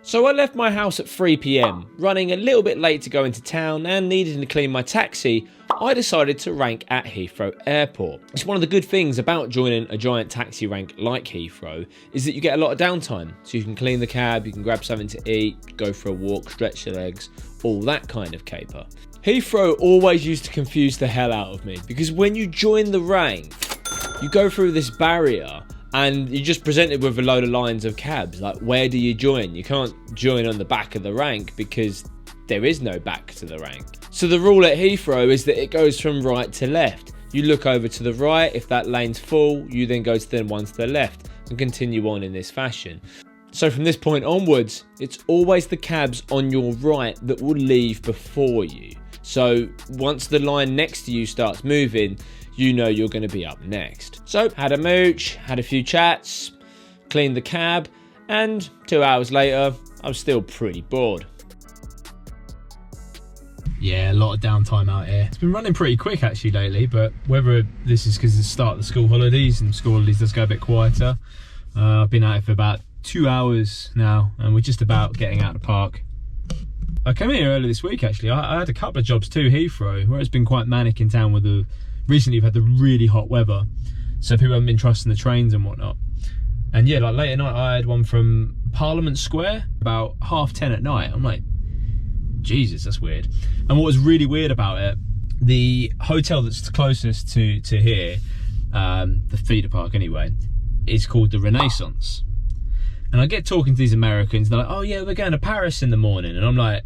So I left my house at 3 PM, running a little bit late to go into town and needing to clean my taxi. I decided to rank at Heathrow Airport. It's one of the good things about joining a giant taxi rank like Heathrow is that you get a lot of downtime. So you can clean the cab, you can grab something to eat, go for a walk, stretch your legs, all that kind of caper. Heathrow always used to confuse the hell out of me because when you join the rank, you go through this barrier and you're just presented with a load of lines of cabs. Like, where do you join? You can't join on the back of the rank because there is no back to the rank. So the rule at Heathrow is that it goes from right to left. You look over to the right, if that lane's full, you then go to the one to the left and continue on in this fashion. So from this point onwards, it's always the cabs on your right that will leave before you. So once the line next to you starts moving, you know you're going to be up next. So had a mooch, had a few chats, cleaned the cab, and 2 hours later, I was still pretty bored. Yeah, a lot of downtime out here. It's been running pretty quick actually lately, but whether this is because it's the start of the school holidays and school holidays does go a bit quieter. I've been out here for about 2 hours now and we're just about getting out of the park. I came here earlier this week actually. I had a couple of jobs too, Heathrow, where it's been quite manic in town with the... Recently we've had the really hot weather, so people haven't been trusting the trains and whatnot. And yeah, like late at night I had one from Parliament Square, about 10:30 at night. I'm like, Jesus, that's weird. And what was really weird about it, the hotel that's closest to here, the feeder park anyway, is called the Renaissance. And I get talking to these Americans, they're like, oh yeah, we're going to Paris in the morning. And I'm like,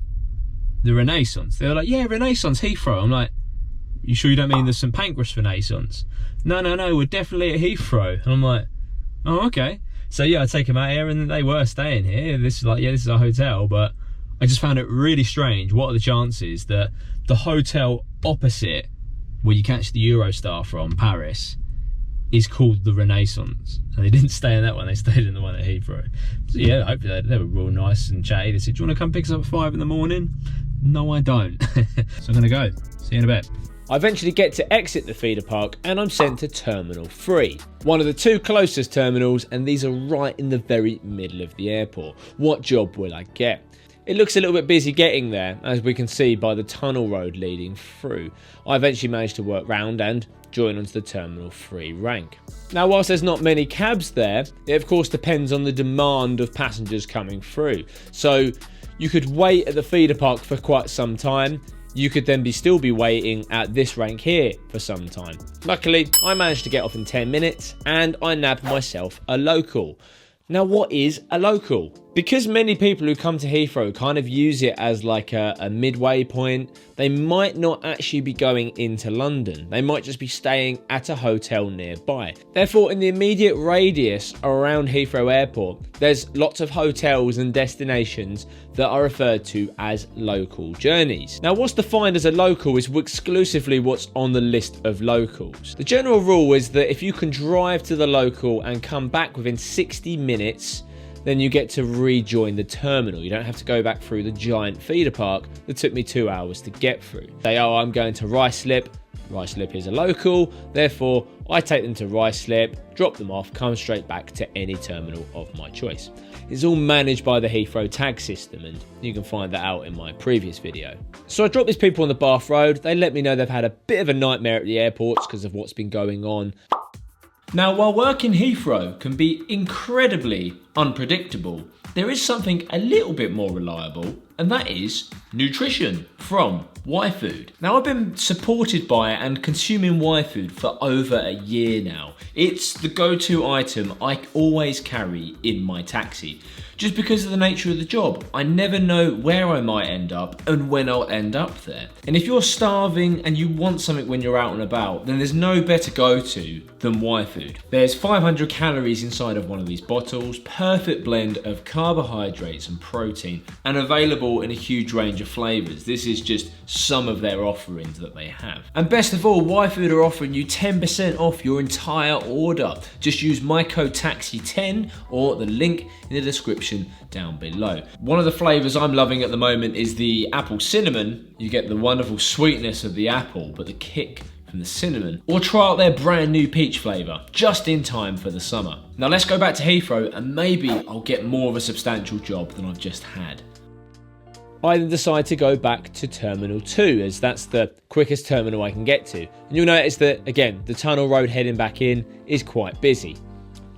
the Renaissance? They're like, yeah, Renaissance, Heathrow. I'm like, you sure you don't mean the St Pancras Renaissance? No, we're definitely at Heathrow. And I'm like, oh, okay. So yeah, I take them out here and they were staying here. This is like, yeah, this is our hotel, but I just found it really strange. What are the chances that the hotel opposite where you catch the Eurostar from, Paris, is called the Renaissance? And they didn't stay in that one, they stayed in the one at Heathrow. So yeah, hopefully they were real nice and chatty. They said, do you want to come pick us up at 5 in the morning? No, I don't. So I'm gonna go. See you in a bit. I eventually get to exit the feeder park and I'm sent to Terminal 3, one of the two closest terminals, and these are right in the very middle of the airport. What job will I get? It looks a little bit busy getting there, as we can see by the tunnel road leading through. I eventually managed to work round and join onto the Terminal 3 rank. Now, whilst there's not many cabs there, it of course depends on the demand of passengers coming through. So you could wait at the feeder park for quite some time. You could then still be waiting at this rank here for some time. Luckily, I managed to get off in 10 minutes and I nabbed myself a local. Now, what is a local? Because many people who come to Heathrow kind of use it as like a midway point, they might not actually be going into London. They might just be staying at a hotel nearby. Therefore, in the immediate radius around Heathrow Airport, there's lots of hotels and destinations that are referred to as local journeys. Now, what's defined as a local is exclusively what's on the list of locals. The general rule is that if you can drive to the local and come back within 60 minutes, then you get to rejoin the terminal. You don't have to go back through the giant feeder park that took me 2 hours to get through. Say, oh, I'm going to Ruislip. Ruislip is a local, therefore I take them to Ruislip, drop them off, come straight back to any terminal of my choice. It's all managed by the Heathrow tag system, and you can find that out in my previous video. So I dropped these people on the Bath Road. They let me know they've had a bit of a nightmare at the airports because of what's been going on. Now, while working Heathrow can be incredibly unpredictable, there is something a little bit more reliable, and that is nutrition from YFood. Now, I've been supported by and consuming YFood for over a year now. It's the go-to item I always carry in my taxi, just because of the nature of the job. I never know where I might end up and when I'll end up there. And if you're starving and you want something when you're out and about, then there's no better go-to than YFood. There's 500 calories inside of one of these bottles, perfect blend of carbohydrates and protein, and available in a huge range of flavours. This is just some of their offerings that they have. And best of all, YFood are offering you 10% off your entire order. Just use my code TAXI10 or the link in the description down below. One of the flavours I'm loving at the moment is the apple cinnamon. You get the wonderful sweetness of the apple, but the kick from the cinnamon, or try out their brand new peach flavour, just in time for the summer. Now let's go back to Heathrow and maybe I'll get more of a substantial job than I've just had. I then decide to go back to Terminal 2 as that's the quickest terminal I can get to. And you'll notice that, again, the tunnel road heading back in is quite busy.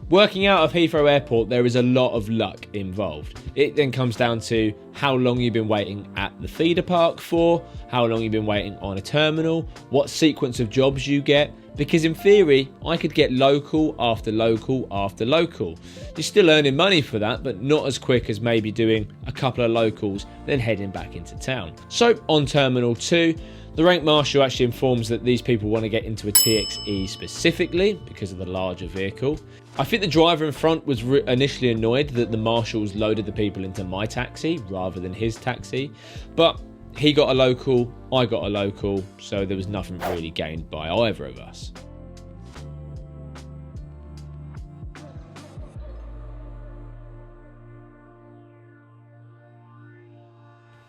Working out of Heathrow Airport, there is a lot of luck involved. It then comes down to how long you've been waiting at the feeder park for, how long you've been waiting on a terminal, what sequence of jobs you get, because in theory, I could get local after local after local. You're still earning money for that, but not as quick as maybe doing a couple of locals, then heading back into town. So on Terminal 2, the rank marshal actually informs that these people want to get into a TXE specifically because of the larger vehicle. I think the driver in front was initially annoyed that the marshals loaded the people into my taxi rather than his taxi, but he got a local, I got a local, so there was nothing really gained by either of us.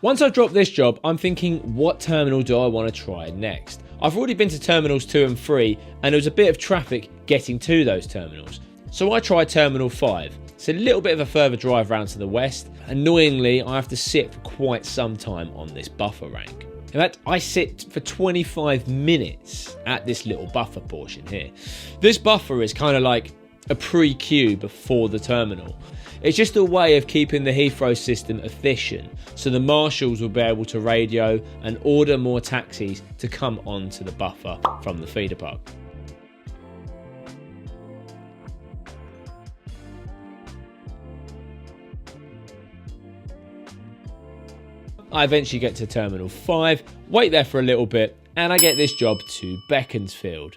Once I've dropped this job, I'm thinking, what terminal do I want to try next? I've already been to Terminals 2 and 3, and there was a bit of traffic getting to those terminals. So I tried Terminal 5. It's a little bit of a further drive round to the west. Annoyingly, I have to sit for quite some time on this buffer rank. In fact, I sit for 25 minutes at this little buffer portion here. This buffer is kind of like a pre-queue before the terminal. It's just a way of keeping the Heathrow system efficient, so the marshals will be able to radio and order more taxis to come onto the buffer from the feeder park. I eventually get to Terminal 5, wait there for a little bit, and I get this job to Beaconsfield.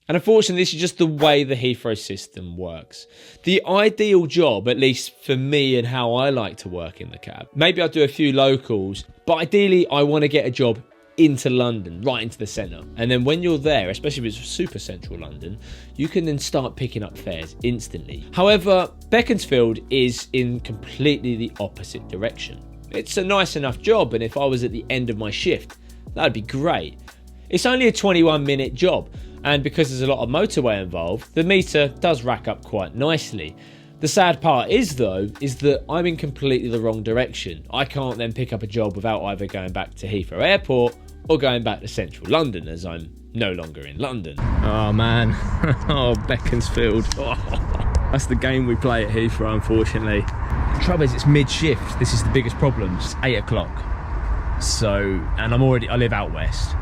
And unfortunately, this is just the way the Heathrow system works. The ideal job, at least for me and how I like to work in the cab, maybe I'll do a few locals, but ideally I want to get a job into London, right into the centre. And then when you're there, especially if it's super central London, you can then start picking up fares instantly. However, Beaconsfield is in completely the opposite direction. It's a nice enough job, and if I was at the end of my shift, that'd be great. It's only a 21-minute job, and because there's a lot of motorway involved, the meter does rack up quite nicely. The sad part is, though, is that I'm in completely the wrong direction. I can't then pick up a job without either going back to Heathrow Airport or going back to central London, as I'm no longer in London. Oh man, oh Beaconsfield. Oh, that's the game we play at Heathrow, unfortunately. The trouble is, it's mid-shift. This is the biggest problem. It's 8 o'clock. So, and I live out west.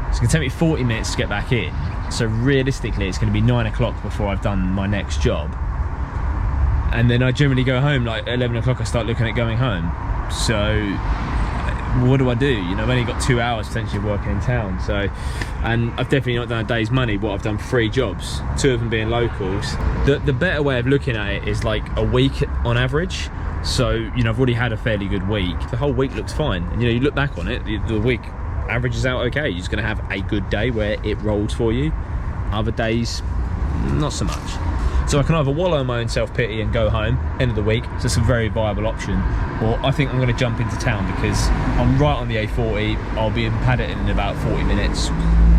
It's going to take me 40 minutes to get back in. So realistically, it's going to be 9 o'clock before I've done my next job. And then I generally go home, like 11 o'clock I start looking at going home. So what do I do? You know, I've only got 2 hours potentially of working in town. So, and I've definitely not done a day's money. What I've done 3 jobs, 2 of them being locals. The better way of looking at it is like a week on average. So, you know, I've already had a fairly good week. The whole week looks fine. And, you know, you look back on it, the week averages out okay. You're just going to have a good day where it rolls for you. Other days, not so much. So I can either wallow in my own self-pity and go home, end of the week, so it's a very viable option, or I think I'm going to jump into town because I'm right on the A40, I'll be in Paddington in about 40 minutes,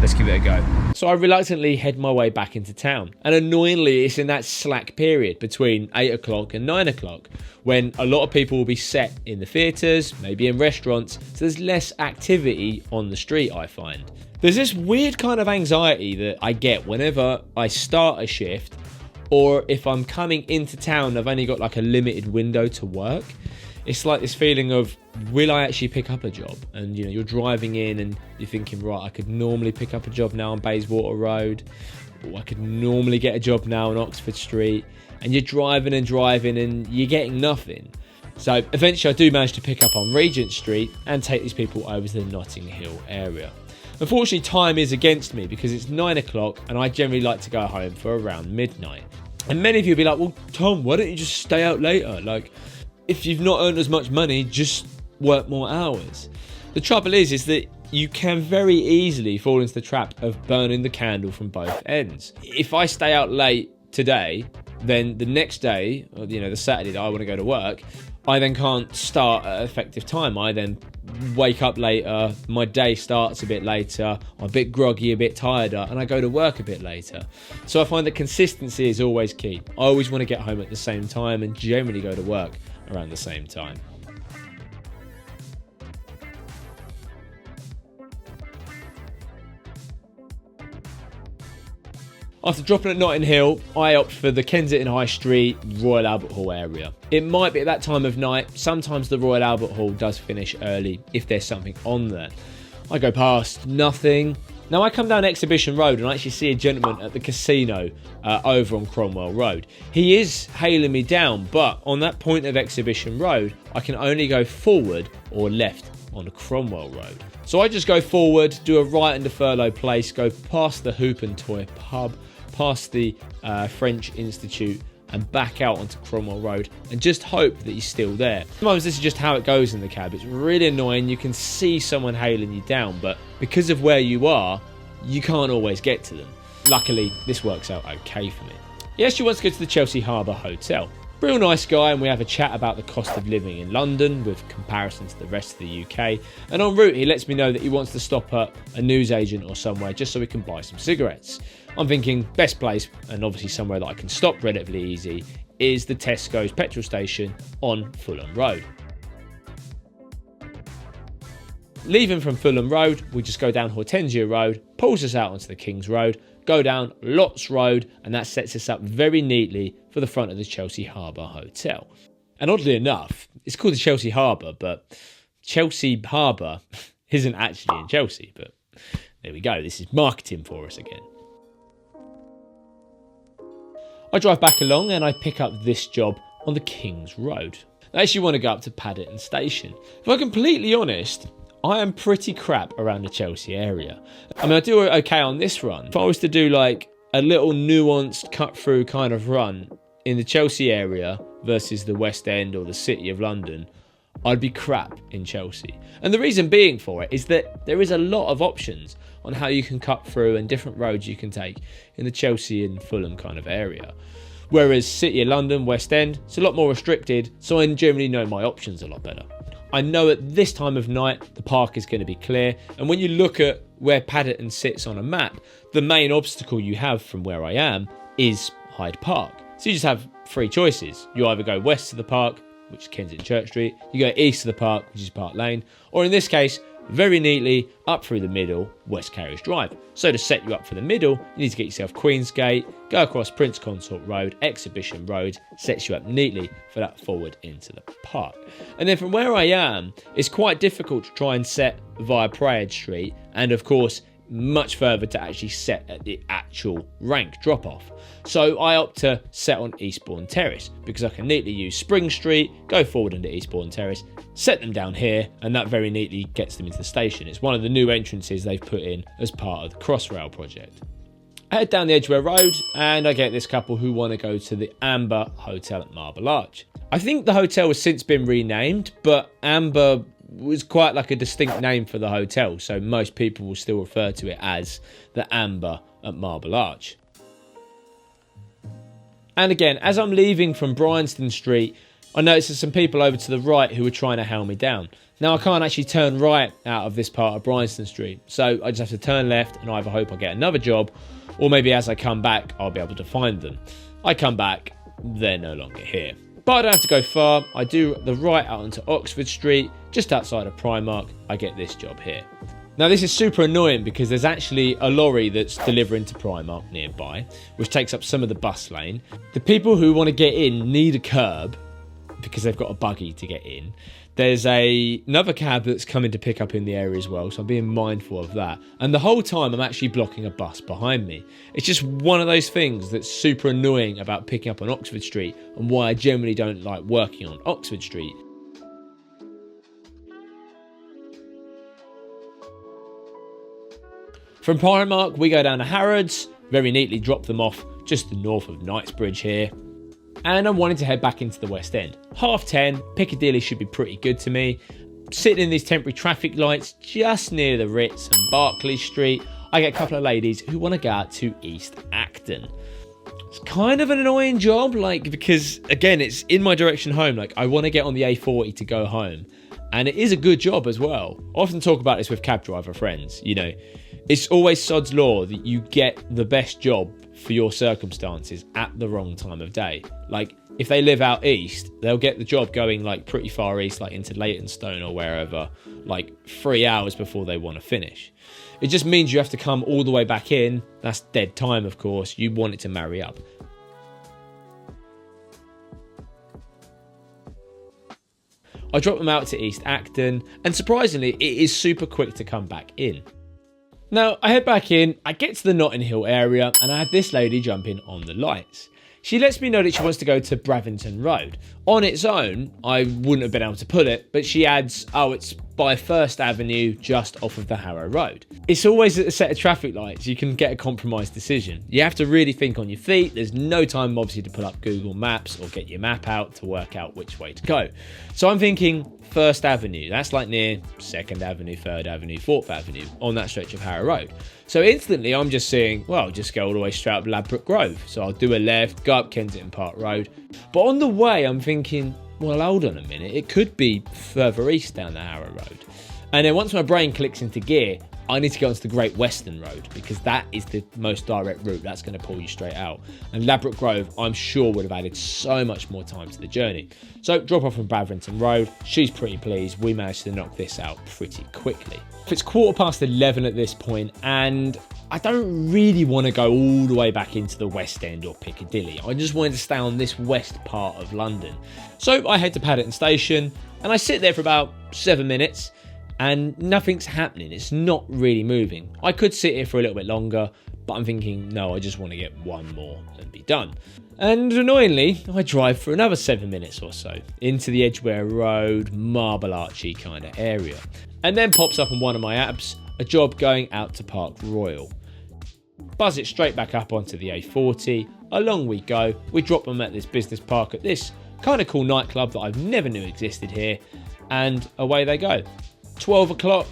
let's give it a go. So I reluctantly head my way back into town, and annoyingly it's in that slack period between 8 o'clock and 9 o'clock, when a lot of people will be set in the theatres, maybe in restaurants, so there's less activity on the street, I find. There's this weird kind of anxiety that I get whenever I start a shift, or if I'm coming into town, I've only got like a limited window to work. It's like this feeling of, will I actually pick up a job? And you know, you're driving in and you're thinking, right, I could normally pick up a job now on Bayswater Road, or I could normally get a job now on Oxford Street. And you're driving and you're getting nothing. So eventually I do manage to pick up on Regent Street and take these people over to the Notting Hill area. Unfortunately, time is against me because it's 9 o'clock and I generally like to go home for around midnight. And many of you will be like, well, Tom, why don't you just stay out later? Like, if you've not earned as much money, just work more hours. The trouble is that you can very easily fall into the trap of burning the candle from both ends. If I stay out late today, then the next day, or, you know, the Saturday that I want to go to work, I then can't start at an effective time. I then wake up later, my day starts a bit later, I'm a bit groggy, a bit tireder, and I go to work a bit later. So I find that consistency is always key. I always want to get home at the same time and generally go to work around the same time. After dropping at Notting Hill, I opt for the Kensington High Street, Royal Albert Hall area. It might be at that time of night. Sometimes the Royal Albert Hall does finish early if there's something on there. I go past, nothing. Now I come down Exhibition Road and I actually see a gentleman at the casino over on Cromwell Road. He is hailing me down, but on that point of Exhibition Road, I can only go forward or left on Cromwell Road. So I just go forward, do a right into Furlough Place, go past the Hoop and Toy pub, past the French Institute and back out onto Cromwell Road and just hope that he's still there. Sometimes this is just how it goes in the cab. It's really annoying. You can see someone hailing you down, but because of where you are, you can't always get to them. Luckily, this works out okay for me. He actually wants to go to the Chelsea Harbour Hotel. Real nice guy, and we have a chat about the cost of living in London with comparison to the rest of the UK. And en route, he lets me know that he wants to stop at a newsagent or somewhere just so we can buy some cigarettes. I'm thinking best place, and obviously somewhere that I can stop relatively easy, is the Tesco's petrol station on Fulham Road. Leaving from Fulham Road, we just go down Hortensia Road, pulls us out onto the King's Road, go down Lots Road, and that sets us up very neatly for the front of the Chelsea Harbour Hotel. And oddly enough, it's called the Chelsea Harbour, but Chelsea Harbour isn't actually in Chelsea, but there we go, this is marketing for us again. I drive back along and I pick up this job on the King's Road. I actually want to go up to Paddington Station. If I'm completely honest, I am pretty crap around the Chelsea area. I mean, I do okay on this run. If I was to do like a little nuanced cut through kind of run in the Chelsea area versus the West End or the City of London, I'd be crap in Chelsea. And the reason being for it is that there is a lot of options on how you can cut through and different roads you can take in the Chelsea and Fulham kind of area. Whereas City of London, West End, it's a lot more restricted, so I generally know my options a lot better. I know at this time of night the park is going to be clear, and when you look at where Paddington sits on a map, the main obstacle you have from where I am is Hyde Park. So you just have three choices. You either go west to the park, which is Kensington Church Street, you go east to the park, which is Park Lane, or in this case, very neatly up through the middle, West Carriage Drive. So to set you up for the middle, you need to get yourself Queensgate, go across Prince Consort Road, Exhibition Road, sets you up neatly for that forward into the park. And then from where I am, it's quite difficult to try and set via Parade Street, and of course, much further to actually set at the actual rank drop-off. So I opt to set on Eastbourne Terrace because I can neatly use Spring Street, go forward into Eastbourne Terrace, set them down here, and that very neatly gets them into the station. It's one of the new entrances they've put in as part of the Crossrail project. I head down the Edgware Road and I get this couple who want to go to the Amber Hotel at Marble Arch. I think the hotel has since been renamed, but Amber was quite like a distinct name for the hotel, so most people will still refer to it as the Amber at Marble Arch. And again, as I'm leaving from Bryanston Street, I notice there's some people over to the right who are trying to hail me down. Now I can't actually turn right out of this part of Bryanston Street, so I just have to turn left and either hope I get another job, or maybe as I come back I'll be able to find them. I come back, they're no longer here. But I don't have to go far. I do the right out onto Oxford Street, just outside of Primark. I get this job here. Now this is super annoying because there's actually a lorry that's delivering to Primark nearby, which takes up some of the bus lane. The people who want to get in need a curb because they've got a buggy to get in. There's another cab that's coming to pick up in the area as well, so I'm being mindful of that. And the whole time I'm actually blocking a bus behind me. It's just one of those things that's super annoying about picking up on Oxford Street and why I generally don't like working on Oxford Street. From Primark we go down to Harrods, very neatly drop them off just the north of Knightsbridge here. And I'm wanting to head back into the West End. 10:30, Piccadilly should be pretty good to me. Sitting in these temporary traffic lights just near the Ritz and Barclay Street, I get a couple of ladies who want to go out to East Acton. It's kind of an annoying job, like, because again, it's in my direction home. Like, I want to get on the A40 to go home, and it is a good job as well. I often talk about this with cab driver friends. You know, it's always sod's law that you get the best job for your circumstances at the wrong time of day. Like, if they live out east, they'll get the job going like pretty far east, like into Leytonstone or wherever, like 3 hours before they want to finish. It just means you have to come all the way back in. That's dead time, of course. You want it to marry up. I drop them out to East Acton, and surprisingly, it is super quick to come back in. Now, I head back in, I get to the Notting Hill area, and I have this lady jump in on the lights. She lets me know that she wants to go to Paddington Road. On its own, I wouldn't have been able to pull it, but she adds, oh, it's by First Avenue, just off of the Harrow Road. It's always at a set of traffic lights you can get a compromised decision. You have to really think on your feet. There's no time, obviously, to pull up Google Maps or get your map out to work out which way to go. So I'm thinking First Avenue. That's like near 2nd Avenue, 3rd Avenue, 4th Avenue on that stretch of Harrow Road. So instantly I'm just seeing, well, just go all the way straight up Ladbroke Grove. So I'll do a left, go up Kensington Park Road. But on the way, I'm thinking, well, hold on a minute. It could be further east down the Harrow Road. And then once my brain clicks into gear, I need to go onto the Great Western Road because that is the most direct route. That's going to pull you straight out. And Ladbroke Grove, I'm sure, would have added so much more time to the journey. So drop off from Paddington Road. She's pretty pleased. We managed to knock this out pretty quickly. It's 11:15 at this point, and I don't really want to go all the way back into the West End or Piccadilly. I just wanted to stay on this west part of London. So I head to Paddington Station, and I sit there for about 7 minutes. And nothing's happening. It's not really moving. I could sit here for a little bit longer, but I'm thinking, no, I just want to get one more and be done. And annoyingly, I drive for another 7 minutes or so into the Edgware Road, Marble Archie kind of area. And then pops up on one of my apps, a job going out to Park Royal. Buzz it straight back up onto the A40. Along we go. We drop them at this business park at this kind of cool nightclub that I've never knew existed here. And away they go. 12 o'clock,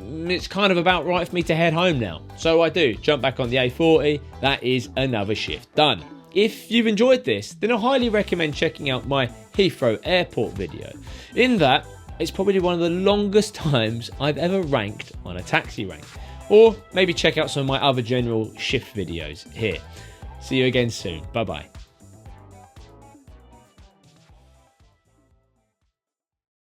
it's kind of about right for me to head home now. So I do, jump back on the A40, that is another shift done. If you've enjoyed this, then I highly recommend checking out my Heathrow Airport video. In that, it's probably one of the longest times I've ever ranked on a taxi rank. Or maybe check out some of my other general shift videos here. See you again soon, bye bye.